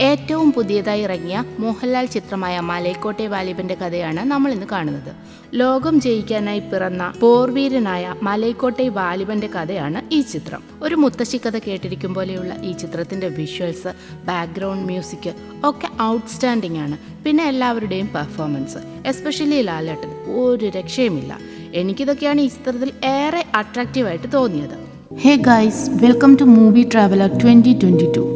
ഏറ്റവും പുതിയതായി ഇറങ്ങിയ മോഹൻലാൽ ചിത്രമായ മലൈക്കോട്ടെ വാലിബന്റെ കഥയാണ് നമ്മൾ ഇന്ന് കാണുന്നത്. ലോകം ജയിക്കാനായി പിറന്ന പോർവീരനായ മലൈക്കോട്ടെ വാലിബന്റെ കഥയാണ് ഈ ചിത്രം. ഒരു മുത്തശ്ശി കഥ കേട്ടിരിക്കും പോലെയുള്ള ഈ ചിത്രത്തിന്റെ വിഷ്വൽസ്, ബാക്ക്ഗ്രൗണ്ട് മ്യൂസിക് ഒക്കെ ഔട്ട്സ്റ്റാൻഡിംഗ് ആണ്. പിന്നെ എല്ലാവരുടെയും പെർഫോമൻസ്, എസ്പെഷ്യലി ലാലേട്ടൻ, ഒരു രക്ഷയുമില്ല. എനിക്കിതൊക്കെയാണ് ഈ ചിത്രത്തിൽ ഏറെ അട്രാക്റ്റീവായിട്ട് തോന്നിയത്. Hey guys, welcome to movie traveller 2022.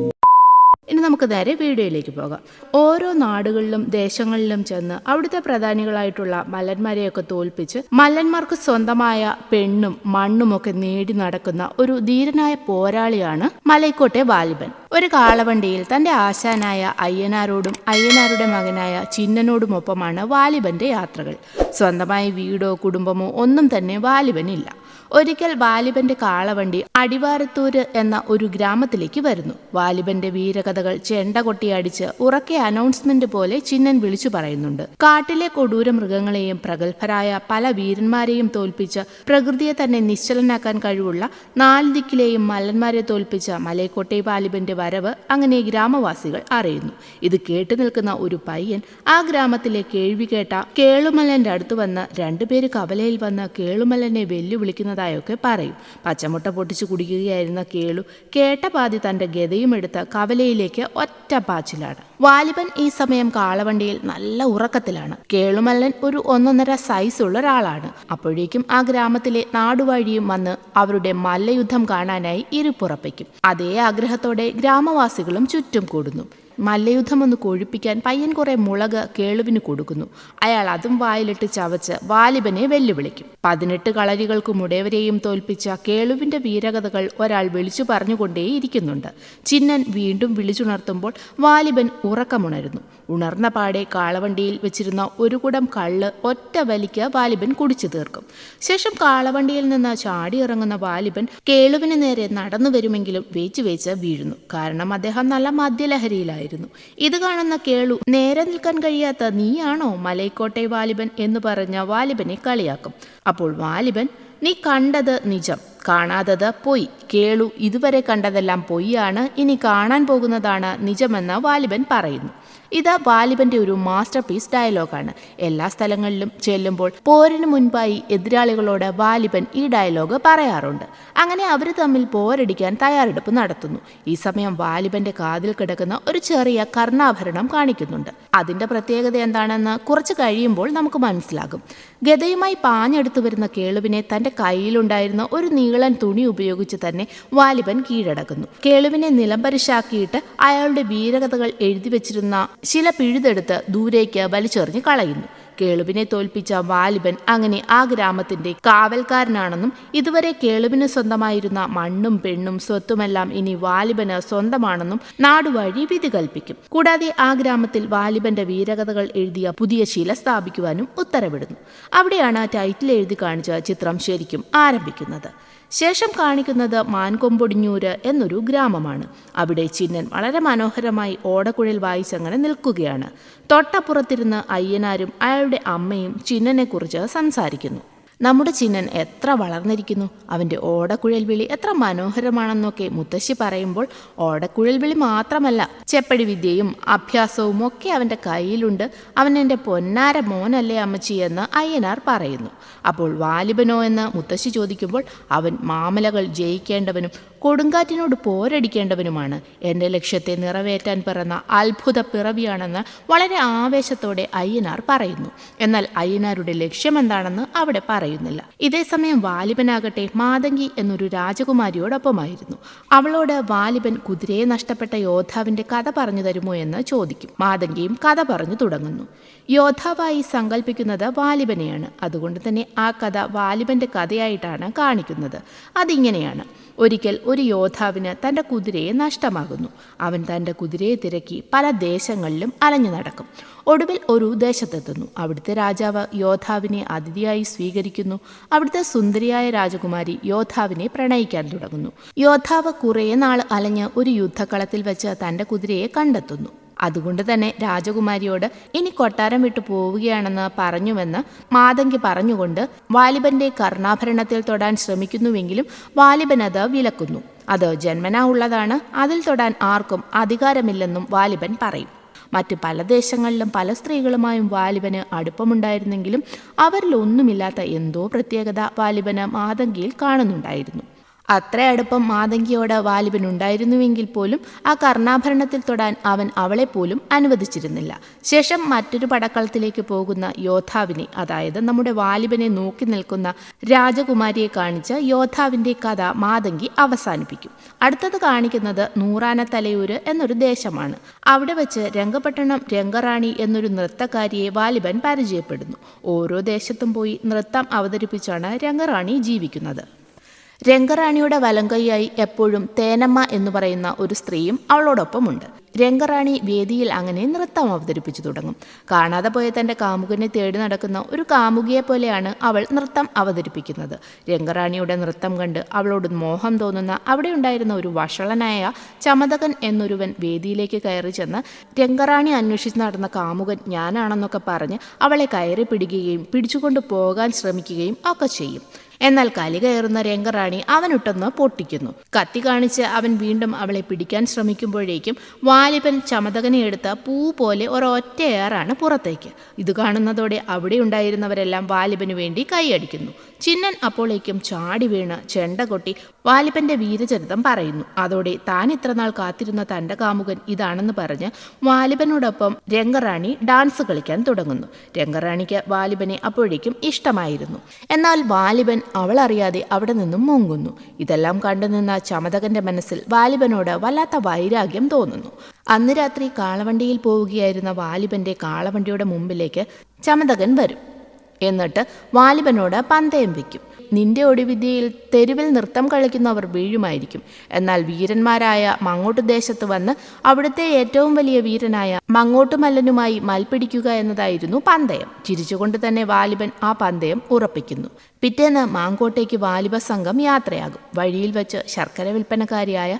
ഇനി നമുക്ക് നേരെ വീഡിയോയിലേക്ക് പോകാം. ഓരോ നാടുകളിലും ദേശങ്ങളിലും ചെന്ന് അവിടുത്തെ പ്രധാനികളായിട്ടുള്ള മല്ലന്മാരെയൊക്കെ തോൽപ്പിച്ച് മല്ലന്മാർക്ക് സ്വന്തമായ പെണ്ണും മണ്ണും ഒക്കെ നേടി നടക്കുന്ന ഒരു ധീരനായ പോരാളിയാണ് മലൈക്കോട്ടെ വാലിബൻ. ഒരു കാളവണ്ടിയിൽ തന്റെ ആശാനായ അയ്യനാരോടും അയ്യനാരുടെ മകനായ ചിന്നനോടുമൊപ്പമാണ് വാലിബന്റെ യാത്രകൾ. സ്വന്തമായി വീടോ കുടുംബമോ ഒന്നും തന്നെ വാലിബനില്ല. ഒരിക്കൽ വാലിബന്റെ കാളവണ്ടി അടിവാരത്തൂര് എന്ന ഒരു ഗ്രാമത്തിലേക്ക് വരുന്നു. വാലിബന്റെ വീരകഥകൾ ചെണ്ട കൊട്ടിയടിച്ച് ഉറക്കെ അനൗൺസ്മെന്റ് പോലെ ചിന്നൻ വിളിച്ചു പറയുന്നുണ്ട്. കാട്ടിലെ കൊടൂര മൃഗങ്ങളെയും പ്രഗത്ഭരായ പല വീരന്മാരെയും തോൽപ്പിച്ച് പ്രകൃതിയെ തന്നെ നിശ്ചലനാക്കാൻ കഴിവുള്ള 4 ദിക്കിലെയും മല്ലന്മാരെ തോൽപ്പിച്ച മലൈക്കോട്ടെ വാലിബന്റെ വരവ് അങ്ങനെ ഗ്രാമവാസികൾ അറിയുന്നു. ഇത് കേട്ടു നിൽക്കുന്ന ഒരു പയ്യൻ ആ ഗ്രാമത്തിലെ കേൾവി കേട്ട കേളുമല്ലന്റെ അടുത്ത് വന്ന് 2 പേര് കവലയിൽ വന്ന് കേളുമല്ലനെ വെല്ലുവിളിക്കുന്ന ൊക്കെ പറയും. പച്ചമുട്ട പൊട്ടിച്ചു കുടിക്കുകയായിരുന്ന കേളു കേട്ട പാതി തന്റെ ഗതയും എടുത്ത് കവലയിലേക്ക് ഒറ്റ പാച്ചിലാണ്. വാലിബൻ ഈ സമയം കാളവണ്ടിയിൽ നല്ല ഉറക്കത്തിലാണ്. കേളുമല്ലൻ ഒരു 1.5 സൈസുള്ള ഒരാളാണ്. അപ്പോഴേക്കും ആ ഗ്രാമത്തിലെ നാടുവഴിയും വന്ന് അവരുടെ മല്ലയുദ്ധം കാണാനായി ഇരിപ്പുറപ്പിക്കും. അതേ ആഗ്രഹത്തോടെ ഗ്രാമവാസികളും ചുറ്റും കൂടുന്നു. മല്ലയുദ്ധം ഒന്ന് കൊഴുപ്പിക്കാൻ പയ്യൻ കുറെ മുളക് കേളുവിന് കൊടുക്കുന്നു. അയാൾ അതും വായിലിട്ട് ചവച്ച് വാലിബനെ വെല്ലുവിളിക്കും. 18 കളരികൾക്കും ഉടയവരെയും തോൽപ്പിച്ച കേളുവിന്റെ വീരകഥകൾ ഒരാൾ വിളിച്ചു പറഞ്ഞുകൊണ്ടേയിരിക്കുന്നുണ്ട്. ചിന്നൻ വീണ്ടും വിളിച്ചുണർത്തുമ്പോൾ വാലിബൻ ഉറക്കമുണരുന്നു. ഉണർന്ന പാടെ കാളവണ്ടിയിൽ വെച്ചിരുന്ന ഒരു കുടം കള്ള് ഒറ്റ വലിക്ക് വാലിബൻ കുടിച്ചു തീർക്കും. ശേഷം കാളവണ്ടിയിൽ നിന്ന് ചാടിയിറങ്ങുന്ന വാലിബൻ കേളുവിന് നേരെ നടന്നു വരുമെങ്കിലും വേച്ച് വീഴുന്നു. കാരണം അദ്ദേഹം നല്ല മദ്യലഹരിയിലായിരുന്നു. ഇത് കാണുന്ന കേളു നേരെ നിൽക്കാൻ കഴിയാത്ത നീയാണോ മലൈക്കോട്ടെ വാലിബൻ എന്ന് പറഞ്ഞ വാലിബനെ കളിയാക്കും. അപ്പോൾ വാലിബൻ, നീ കണ്ടത് നിജം, കാണാതത് പൊയ്. കേളു ഇതുവരെ കണ്ടതെല്ലാം പൊയ്യാണ്, ഇനി കാണാൻ പോകുന്നതാണ് നിജമെന്ന് വാലിബൻ പറയുന്നു. ഇത് വാലിബന്റെ ഒരു മാസ്റ്റർ പീസ് ഡയലോഗാണ്. എല്ലാ സ്ഥലങ്ങളിലും ചെല്ലുമ്പോൾ പോരിന് മുൻപായി എതിരാളികളോട് വാലിബൻ ഈ ഡയലോഗ് പറയാറുണ്ട്. അങ്ങനെ അവർ തമ്മിൽ പോരടിക്കാൻ തയ്യാറെടുപ്പ് നടത്തുന്നു. ഈ സമയം വാലിബന്റെ കാതിൽ കിടക്കുന്ന ഒരു ചെറിയ കർണാഭരണം കാണിക്കുന്നുണ്ട്. അതിന്റെ പ്രത്യേകത എന്താണെന്ന് കുറച്ച് കഴിയുമ്പോൾ നമുക്ക് മനസ്സിലാകും. ഗദയുമായി പാഞ്ഞെടുത്തു വരുന്ന കേളുവിനെ തന്റെ കയ്യിലുണ്ടായിരുന്ന ഒരു നീളൻ തുണി ഉപയോഗിച്ച് തന്നെ വാലിബൻ കീഴടക്കുന്നു. കേളുവിനെ നിലംപരിശാക്കിയിട്ട് അയാളുടെ വീരകഥകൾ എഴുതി വെച്ചിരുന്ന ശില പിഴുതെടുത്ത് ദൂരേക്ക് വലിച്ചെറിഞ്ഞ് കളയുന്നു. കേളുവിനെ തോൽപ്പിച്ച വാലിബൻ അങ്ങനെ ആ ഗ്രാമത്തിന്റെ കാവൽക്കാരനാണെന്നും ഇതുവരെ കേളുവിന് സ്വന്തമായിരുന്ന മണ്ണും പെണ്ണും സ്വത്തുമെല്ലാം ഇനി വാലിബന് സ്വന്തമാണെന്നും നാടുവഴി വിധി കൽപ്പിക്കും. കൂടാതെ ആ ഗ്രാമത്തിൽ വാലിബന്റെ വീരകഥകൾ എഴുതിയ പുതിയ ശില സ്ഥാപിക്കുവാനും ഉത്തരവിടുന്നു. അവിടെയാണ് ടൈറ്റിൽ എഴുതി കാണിച്ച ചിത്രം ശരിക്കും ആരംഭിക്കുന്നത്. ശേഷം കാണിക്കുന്നത് മാൻകൊമ്പൊടിഞ്ഞൂര് എന്നൊരു ഗ്രാമമാണ്. അവിടെ ചിന്നൻ വളരെ മനോഹരമായി ഓടക്കുഴൽ വായിച്ചങ്ങനെ നിൽക്കുകയാണ്. തൊട്ടപ്പുറത്തിരുന്ന് അയ്യനാരും അയാളുടെ അമ്മയും ചിന്നനെക്കുറിച്ച് സംസാരിക്കുന്നു. നമ്മുടെ ചിന്നൻ എത്ര വളർന്നിരിക്കുന്നു, അവൻ്റെ ഓടക്കുഴൽ വിളി എത്ര മനോഹരമാണെന്നൊക്കെ മുത്തശ്ശി പറയുമ്പോൾ ഓടക്കുഴൽ വിളി മാത്രമല്ല, ചെപ്പടി വിദ്യയും അഭ്യാസവും ഒക്കെ അവൻ്റെ കയ്യിലുണ്ട്. അവൻ എൻ്റെ പൊന്നാര മോനല്ലേ അമ്മച്ചി എന്ന് അയ്യനാർ പറയുന്നു. അപ്പോൾ വാലിബനോ എന്ന് മുത്തശ്ശി ചോദിക്കുമ്പോൾ അവൻ മാമലകൾ ജയിക്കേണ്ടവനും കൊടുങ്കാറ്റിനോട് പോരടിക്കേണ്ടവനുമാണ്. എൻ്റെ ലക്ഷ്യത്തെ നിറവേറ്റാൻ പിറന്ന അത്ഭുത പിറവിയാണെന്ന് വളരെ ആവേശത്തോടെ അയ്യനാർ പറയുന്നു. എന്നാൽ അയ്യനാരുടെ ലക്ഷ്യം എന്താണെന്ന് അവിടെ പറയുന്നില്ല. ഇതേസമയം വാലിബനാകട്ടെ മാതങ്കി എന്നൊരു രാജകുമാരിയോടൊപ്പമായിരുന്നു. അവളോട് വാലിബൻ കുതിരയെ നഷ്ടപ്പെട്ട യോദ്ധാവിൻ്റെ കഥ പറഞ്ഞു തരുമോ എന്ന് ചോദിക്കും. മാതങ്കിയും കഥ പറഞ്ഞു തുടങ്ങുന്നു. യോദ്ധാവായി സങ്കല്പിക്കുന്നത് വാലിബനെയാണ്. അതുകൊണ്ട് തന്നെ ആ കഥ വാലിബന്റെ കഥയായിട്ടാണ് കാണിക്കുന്നത്. അതിങ്ങനെയാണ്. ഒരിക്കൽ ഒരു യോദ്ധാവിന് തൻ്റെ കുതിരയെ നഷ്ടമാകുന്നു. അവൻ തൻ്റെ കുതിരയെ തിരക്കി പല ദേശങ്ങളിലും അലഞ്ഞു നടക്കും. ഒടുവിൽ ഒരു ദേശത്തെത്തുന്നു. അവിടുത്തെ രാജാവ് യോദ്ധാവിനെ അതിഥിയായി സ്വീകരിക്കുന്നു. അവിടുത്തെ സുന്ദരിയായ രാജകുമാരി യോദ്ധാവിനെ പ്രണയിക്കാൻ തുടങ്ങുന്നു. യോദ്ധാവ് കുറേ നാൾ അലഞ്ഞ് ഒരു യുദ്ധക്കളത്തിൽ വെച്ച് തൻ്റെ കുതിരയെ കണ്ടെത്തുന്നു. അതുകൊണ്ട് തന്നെ രാജകുമാരിയോട് ഇനി കൊട്ടാരം വിട്ടു പോവുകയാണെന്ന് പറഞ്ഞുവെന്ന് മാതങ്കി പറഞ്ഞുകൊണ്ട് വാലിബന്റെ കർണാഭരണത്തിൽ തൊടാൻ ശ്രമിക്കുന്നുവെങ്കിലും വാലിബൻ അത് വിലക്കുന്നു. അത് ജന്മനാ ഉള്ളതാണ്, അതിൽ തൊടാൻ ആർക്കും അധികാരമില്ലെന്നും വാലിബൻ പറയും. മറ്റ് പല ദേശങ്ങളിലും പല സ്ത്രീകളുമായും വാലിബന് അടുപ്പമുണ്ടായിരുന്നെങ്കിലും അവരിലൊന്നുമില്ലാത്ത എന്തോ പ്രത്യേകത വാലിബന് മാതങ്കിയിൽ കാണുന്നുണ്ടായിരുന്നു. അത്ര അടുപ്പം മാതങ്കിയോട് വാലിബനുണ്ടായിരുന്നുവെങ്കിൽ പോലും ആ കർണാഭരണത്തിൽ തൊടാൻ അവൻ അവളെ പോലും അനുവദിച്ചിരുന്നില്ല. ശേഷം മറ്റൊരു പടക്കളത്തിലേക്ക് പോകുന്ന യോദ്ധാവിനെ, അതായത് നമ്മുടെ വാലിബനെ നോക്കി നിൽക്കുന്ന രാജകുമാരിയെ കാണിച്ച് യോദ്ധാവിൻ്റെ കഥ മാതങ്കി അവസാനിപ്പിക്കും. അടുത്തത് കാണിക്കുന്നത് നൂറാനത്തലയൂര് എന്നൊരു ദേശമാണ്. അവിടെ വെച്ച് രംഗപട്ടണം രംഗറാണി എന്നൊരു നൃത്തക്കാരിയെ വാലിബൻ പരിചയപ്പെടുന്നു. ഓരോ ദേശത്തും പോയി നൃത്തം അവതരിപ്പിച്ചാണ് രംഗറാണി ജീവിക്കുന്നത്. രംഗറാണിയുടെ വലങ്കൈയായി എപ്പോഴും തേനമ്മ എന്ന് പറയുന്ന ഒരു സ്ത്രീയും അവളോടൊപ്പമുണ്ട്. രംഗറാണി വേദിയിൽ അങ്ങനെ നൃത്തം അവതരിപ്പിച്ചു തുടങ്ങും. കാണാതെ പോയ തൻ്റെ കാമുകനെ തേടി നടക്കുന്ന ഒരു കാമുകിയെ പോലെയാണ് അവൾ നൃത്തം അവതരിപ്പിക്കുന്നത്. രംഗറാണിയുടെ നൃത്തം കണ്ട് അവളോട് മോഹം തോന്നുന്ന അവിടെ ഉണ്ടായിരുന്ന ഒരു വഷളനായ ചമതകൻ എന്നൊരുവൻ വേദിയിലേക്ക് കയറി ചെന്ന് രംഗറാണി അന്വേഷിച്ച് നടന്ന കാമുകൻ ഞാനാണെന്നൊക്കെ പറഞ്ഞ് അവളെ കയറി പിടിക്കുകയും പിടിച്ചുകൊണ്ട് പോകാൻ ശ്രമിക്കുകയും ഒക്കെ ചെയ്യും. എന്നാൽ കലി കയറുന്ന രംഗറാണി അവനൊട്ടൊന്ന് പൊട്ടിക്കുന്നു. കത്തി കാണിച്ച് അവൻ വീണ്ടും അവളെ പിടിക്കാൻ ശ്രമിക്കുമ്പോഴേക്കും വാലിബൻ ചമതകനെ എടുത്ത പൂ പോലെ ഒരൊറ്റയേറാണ് പുറത്തേക്ക്. ഇത് കാണുന്നതോടെ അവിടെ ഉണ്ടായിരുന്നവരെല്ലാം വാലിബന് വേണ്ടി കൈയടിക്കുന്നു. ചിന്നൻ അപ്പോഴേക്കും ചാടി വീണ് ചെണ്ട കൊട്ടി വാലിബന്റെ വീരചരിതം പറയുന്നു. അതോടെ താൻ ഇത്രനാൾ കാത്തിരുന്ന തൻ്റെ കാമുകൻ ഇതാണെന്ന് പറഞ്ഞ് വാലിബനോടൊപ്പം രംഗറാണി ഡാൻസ് കളിക്കാൻ തുടങ്ങുന്നു. രംഗറാണിക്ക് വാലിബനെ അപ്പോഴേക്കും ഇഷ്ടമായിരുന്നു. എന്നാൽ വാലിബൻ അവളറിയാതെ അവിടെ നിന്നും മുങ്ങുന്നു. ഇതെല്ലാം കണ്ടുനിന്ന ചമതകന്റെ മനസ്സിൽ വാലിബനോട് വല്ലാത്ത വൈരാഗ്യം തോന്നുന്നു. അന്ന് രാത്രി കാളവണ്ടിയിൽ പോവുകയായിരുന്ന വാലിബന്റെ കാളവണ്ടിയുടെ മുമ്പിലേക്ക് ചമതകൻ വരും. എന്നിട്ട് വാലിബനോട് പന്തയം വയ്ക്കും. നിന്റെ ഒടിവിദ്യയിൽ തെരുവിൽ നൃത്തം കളിക്കുന്നവർ വീഴുമായിരിക്കും. എന്നാൽ വീരന്മാരായ മങ്ങോട്ട് ദേശത്ത് വന്ന് അവിടുത്തെ ഏറ്റവും വലിയ വീരനായ മങ്ങോട്ടുമല്ലനുമായി മൽപ്പിടിക്കുക എന്നതായിരുന്നു പന്തയം. ചിരിച്ചുകൊണ്ട് തന്നെ വാലിബൻ ആ പന്തയം ഉറപ്പിക്കുന്നു. പിറ്റേന്ന് മാങ്കോട്ടേക്ക് വാലിബ സംഘം യാത്രയാകും. വഴിയിൽ വെച്ച് ശർക്കര വിൽപ്പനക്കാരിയായ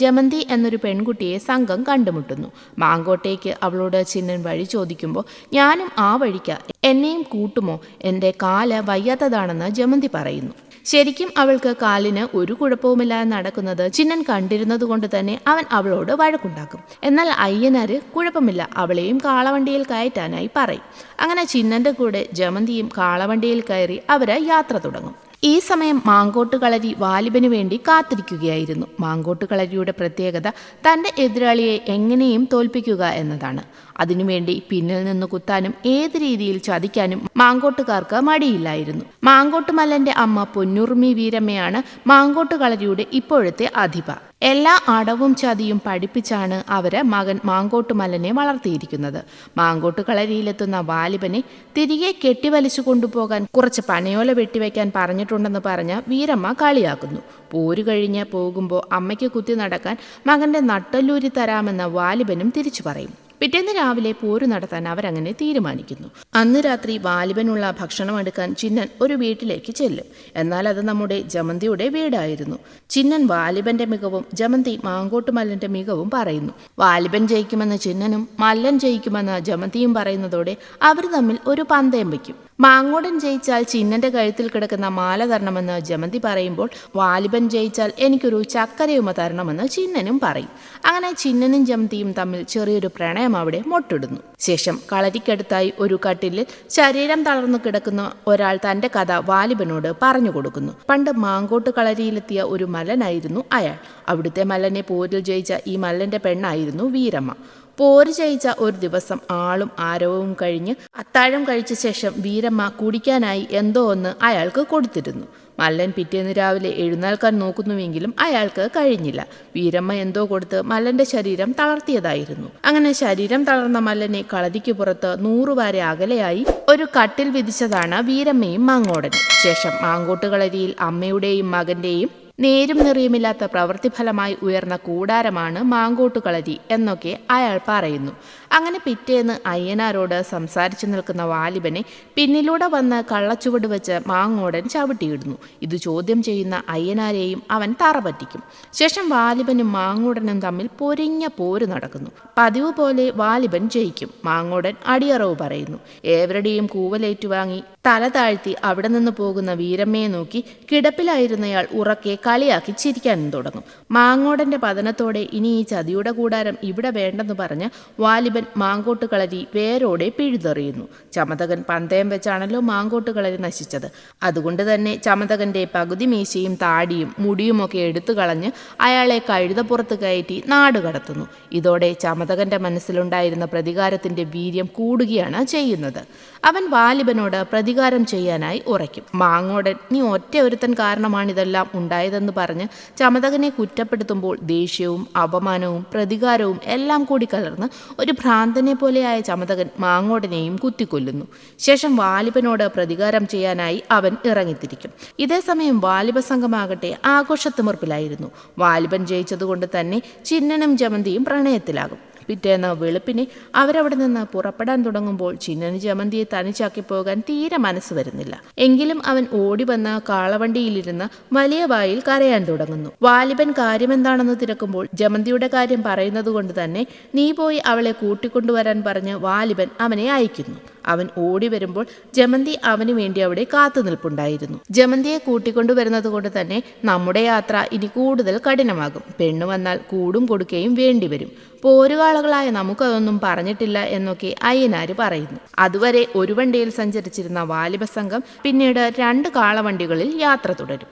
ജമന്തി എന്നൊരു പെൺകുട്ടിയെ സംഘം കണ്ടുമുട്ടുന്നു. മാങ്കോട്ടേക്ക് അവളോട് ചിന്നൻ വഴി ചോദിക്കുമ്പോൾ ഞാനും ആ വഴിക്ക്, എന്നെയും കൂട്ടുമോ, എൻ്റെ കാല് വയ്യാത്തതാണെന്ന് ജമന്തി പറയുന്നു. ശരിക്കും അവൾക്ക് കാലിന് ഒരു കുഴപ്പവുമില്ലാതെ നടക്കുന്നത് ചിന്നൻ കണ്ടിരുന്നത് കൊണ്ട് തന്നെ അവൻ അവളോട് വഴക്കുണ്ടാക്കും. എന്നാൽ അയ്യനാര് കുഴപ്പമില്ല, അവളെയും കാളവണ്ടിയിൽ കയറ്റാനായി പറയും. അങ്ങനെ ചിന്നൻ്റെ കൂടെ ജമന്തിയും കാളവണ്ടിയിൽ കയറി അവര് യാത്ര തുടങ്ങും. ഈ സമയം മാങ്കോട്ട് കളരി വാലിബന് വേണ്ടി കാത്തിരിക്കുകയായിരുന്നു. മാങ്കോട്ട് കളരിയുടെ പ്രത്യേകത തൻ്റെ എതിരാളിയെ എങ്ങനെയും തോൽപ്പിക്കുക എന്നതാണ്. അതിനുവേണ്ടി പിന്നിൽ നിന്ന് കുത്താനും ഏത് രീതിയിൽ ചതിക്കാനും മാങ്കോട്ടുകാർക്ക് മടിയില്ലായിരുന്നു. മാങ്കോട്ടുമല്ലന്റെ അമ്മ പൊന്നുറുമി വീരമ്മയാണ് മാങ്കോട്ട് കളരിയുടെ ഇപ്പോഴത്തെ അധിപ. എല്ലാ അടവും ചതിയും പഠിപ്പിച്ചാണ് അവര് മകൻ മാങ്കോട്ടുമല്ലനെ വളർത്തിയിരിക്കുന്നത്. മാങ്കോട്ട് കളരിയിലെത്തുന്ന വാലിബനെ തിരികെ കെട്ടിവലിച്ചു കൊണ്ടുപോകാൻ കുറച്ച് പനയോല വെട്ടിവെക്കാൻ പറഞ്ഞിട്ടുണ്ടെന്ന് പറഞ്ഞ് വീരമ്മ കളിയാക്കുന്നു. പോര് കഴിഞ്ഞ് പോകുമ്പോൾ അമ്മയ്ക്ക് കുത്തി നടക്കാൻ മകന്റെ നട്ടല്ലൂരി തരാമെന്ന് വാലിബനും തിരിച്ചു പറയും. പിറ്റേന്ന് രാവിലെ പോരു നടത്താൻ അവരങ്ങനെ തീരുമാനിക്കുന്നു. അന്ന് രാത്രി വാലിബനുള്ള ഭക്ഷണം എടുക്കാൻ ചിന്നൻ ഒരു വീട്ടിലേക്ക് ചെല്ലും. എന്നാൽ അത് നമ്മുടെ ജമന്തിയുടെ വീടായിരുന്നു. ചിന്നൻ വാലിബന്റെ മികവും ജമന്തി മാങ്കോട്ടുമല്ലന്റെ മികവും പറയുന്നു. വാലിബൻ ജയിക്കുമെന്ന് ചിന്നനും മല്ലൻ ജയിക്കുമെന്ന് ജമന്തിയും പറയുന്നതോടെ അവർ തമ്മിൽ ഒരു പന്തയം വയ്ക്കും. മാങ്കോടൻ ജയിച്ചാൽ ചിന്നന്റെ കഴുത്തിൽ കിടക്കുന്ന മാല തരണമെന്ന് ജമന്തി പറയുമ്പോൾ വാലിബൻ ജയിച്ചാൽ എനിക്കൊരു ചക്കരയുമ തരണമെന്ന് ചിന്നനും പറയും. അങ്ങനെ ചിന്നനും ജമന്തിയും തമ്മിൽ ചെറിയൊരു പ്രണയം അവിടെ മൊട്ടിടുന്നു. ശേഷം കളരിക്കടുത്തായി ഒരു കട്ടിലിൽ ശരീരം തളർന്നു കിടക്കുന്ന ഒരാൾ തന്റെ കഥ വാലിബനോട് പറഞ്ഞു കൊടുക്കുന്നു. പണ്ട് മാങ്കോട്ട് കളരിയിലെത്തിയ ഒരു മല്ലനായിരുന്നു അയാൾ. അവിടുത്തെ മല്ലനെ പോരിൽ ജയിച്ച ഈ മല്ലന്റെ പെണ്ണായിരുന്നു വീരമ്മ. പോര് ജയിച്ച ഒരു ദിവസം ആളും ആരവവും കഴിഞ്ഞ് അത്താഴം കഴിച്ച ശേഷം വീരമ്മ കുടിക്കാനായി എന്തോ ഒന്ന് അയാൾക്ക് കൊടുത്തിരുന്നു. മല്ലൻ പിറ്റേന്ന് രാവിലെ എഴുന്നേൽക്കാൻ നോക്കുന്നുവെങ്കിലും അയാൾക്ക് കഴിഞ്ഞില്ല. വീരമ്മ എന്തോ കൊടുത്ത് മല്ലന്റെ ശരീരം തളർത്തിയതായിരുന്നു. അങ്ങനെ ശരീരം തളർന്ന മല്ലനെ കളരിക്ക് പുറത്ത് 100 വാര അകലെയായി ഒരു കട്ടിൽ വിധിച്ചതാണ് വീരമ്മയും മാങ്കോടനും. ശേഷം മാങ്കോട്ട് കളരിയിൽ അമ്മയുടെയും മകന്റെയും നേരും നിറയുമില്ലാത്ത പ്രവൃത്തിഫലമായി ഉയർന്ന കൂടാരമാണ് മാങ്കോട്ടുകളരി എന്നൊക്കെ അയാൾ പറയുന്നു. അങ്ങനെ പിറ്റേന്ന് അയ്യനാരോട് സംസാരിച്ചു നിൽക്കുന്ന വാലിബനെ പിന്നിലൂടെ വന്ന് കള്ളച്ചുവട് വെച്ച് മാങ്ങോടൻ ചവിട്ടിയിടുന്നു. ഇത് ചോദ്യം ചെയ്യുന്ന അയ്യനാരെയും അവൻ തറ പറ്റിക്കും. ശേഷം വാലിബനും മാങ്ങോടനും തമ്മിൽ പൊരിഞ്ഞ പോര് നടക്കുന്നു. പതിവ് പോലെ വാലിബൻ ജയിക്കും. മാങ്ങോടൻ അടിയറവ് പറയുന്നു. ഏവരുടെയും കൂവലേറ്റുവാങ്ങി തല താഴ്ത്തി അവിടെ നിന്ന് പോകുന്ന വീരമ്മയെ നോക്കി കിടപ്പിലായിരുന്നയാൾ ഉറക്കെ കളിയാക്കി ചിരിക്കാനും തുടങ്ങും. മാങ്ങോടന്റെ പതനത്തോടെ ഇനി ഈ ചതിയുടെ കൂടാരം ഇവിടെ വേണ്ടെന്ന് പറഞ്ഞ് വാലിബൻ മാങ്കോട്ടുകളരി വേരോടെ പിഴുതെറിയുന്നു. ചമതകൻ പന്തയം വെച്ചാണല്ലോ മാങ്കോട്ടുകളരി നശിച്ചത്. അതുകൊണ്ട് തന്നെ ചമതകന്റെ പകുതി മീശയും താടിയും മുടിയുമൊക്കെ എടുത്തു കളഞ്ഞ് അയാളെ കഴുതപ്പുറത്ത് കയറ്റി നാട് കടത്തുന്നു. ഇതോടെ ചമതകന്റെ മനസ്സിലുണ്ടായിരുന്ന പ്രതികാരത്തിന്റെ വീര്യം കൂടുകയാണ് ചെയ്യുന്നത്. അവൻ വാലിബനോട് പ്രതികാരം ചെയ്യാനായി ഉറയ്ക്കും. മാങ്ങോടൻ നീ ഒറ്റ ഒരുത്തൻ കാരണമാണിതെല്ലാം ഉണ്ടായതെന്ന് പറഞ്ഞ് ചമതകനെ കുറ്റപ്പെടുത്തുമ്പോൾ ദേഷ്യവും അപമാനവും പ്രതികാരവും എല്ലാം കൂടി കലർന്ന് ഒരു ഭ്രാന്തനെ പോലെയായ ചമതകൻ മാങ്ങോടനെയും കുത്തിക്കൊല്ലുന്നു. ശേഷം വാലിബനോട് പ്രതികാരം ചെയ്യാനായി അവൻ ഇറങ്ങിത്തിരിക്കും. ഇതേസമയം വാലിബ സംഘമാകട്ടെ ആഘോഷത്തിമിർപ്പിലായിരുന്നു. വാലിബൻ ജയിച്ചതുകൊണ്ട് തന്നെ ചിന്നനും ജമന്തിയും പ്രണയത്തിലാകും. പിറ്റേന്ന് വെളുപ്പിന് അവരവിടെ നിന്ന് പുറപ്പെടാൻ തുടങ്ങുമ്പോൾ ചിന്നന് ജമന്തിയെ തനിച്ചാക്കി പോകാൻ തീരെ മനസ്സ് വരുന്നില്ല. എങ്കിലും അവൻ ഓടി വന്ന കാളവണ്ടിയിലിരുന്ന് വലിയ വായിൽ കരയാൻ തുടങ്ങുന്നു. വാലിബൻ കാര്യമെന്താണെന്ന് തിരക്കുമ്പോൾ ജമന്തിയുടെ കാര്യം പറയുന്നത് കൊണ്ട് തന്നെ നീ പോയി അവളെ കൂട്ടിക്കൊണ്ടുവരാൻ പറഞ്ഞ് വാലിബൻ അവനെ അയക്കുന്നു. അവൻ ഓടി വരുമ്പോൾ ജമന്തി അവന് വേണ്ടി അവിടെ കാത്തു നിൽപ്പുണ്ടായിരുന്നു. ജമന്തിയെ കൂട്ടിക്കൊണ്ടുവരുന്നത് കൊണ്ട് തന്നെ നമ്മുടെ യാത്ര ഇനി കൂടുതൽ കഠിനമാകും. പെണ്ണു വന്നാൽ കൂടും കൊടുക്കുകയും വേണ്ടിവരും. പോരുകാളകളായ നമുക്കതൊന്നും പറഞ്ഞിട്ടില്ല എന്നൊക്കെ അയ്യനാര് പറയുന്നു. അതുവരെ ഒരു വണ്ടിയിൽ സഞ്ചരിച്ചിരുന്ന വാലിബ സംഘം പിന്നീട് 2 കാളവണ്ടികളിൽ യാത്ര തുടരും.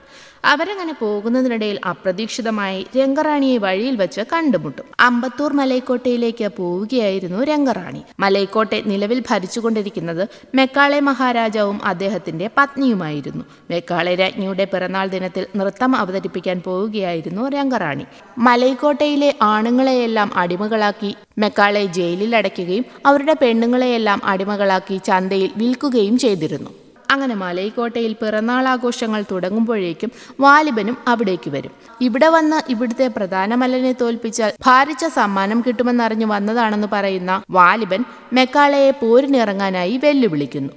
അവരങ്ങനെ പോകുന്നതിനിടയിൽ അപ്രതീക്ഷിതമായി രംഗറാണിയെ വഴിയിൽ വെച്ച് കണ്ടുമുട്ടും. അമ്പത്തൂർ മലൈക്കോട്ടയിലേക്ക് പോവുകയായിരുന്നു രംഗറാണി. മലൈക്കോട്ടെ നിലവിൽ ഭരിച്ചുകൊണ്ടിരിക്കുന്നത് മെക്കാളെ മഹാരാജാവും അദ്ദേഹത്തിന്റെ പത്നിയുമായിരുന്നു. മെക്കാളെ രാജ്ഞിയുടെ പിറന്നാൾ ദിനത്തിൽ നൃത്തം അവതരിപ്പിക്കാൻ പോവുകയായിരുന്നു രംഗറാണി. മലൈക്കോട്ടയിലെ ആണുങ്ങളെയെല്ലാം അടിമകളാക്കി മെക്കാളെ ജയിലിൽ അടയ്ക്കുകയും അവരുടെ പെണ്ണുങ്ങളെയെല്ലാം അടിമകളാക്കി ചന്തയിൽ വിൽക്കുകയും ചെയ്തിരുന്നു. അങ്ങനെ മലൈക്കോട്ടയിൽ പിറന്നാൾ ആഘോഷങ്ങൾ തുടങ്ങുമ്പോഴേക്കും വാലിബനും അവിടേക്ക് വരും. ഇവിടെ വന്ന് ഇവിടുത്തെ പ്രധാന മല്ലനെ തോൽപ്പിച്ചാൽ ഭാരിച്ച സമ്മാനം കിട്ടുമെന്നറിഞ്ഞു വന്നതാണെന്ന് പറയുന്ന വാലിബൻ മെക്കാളയെ പോരിനിറങ്ങാനായി വെല്ലുവിളിക്കുന്നു.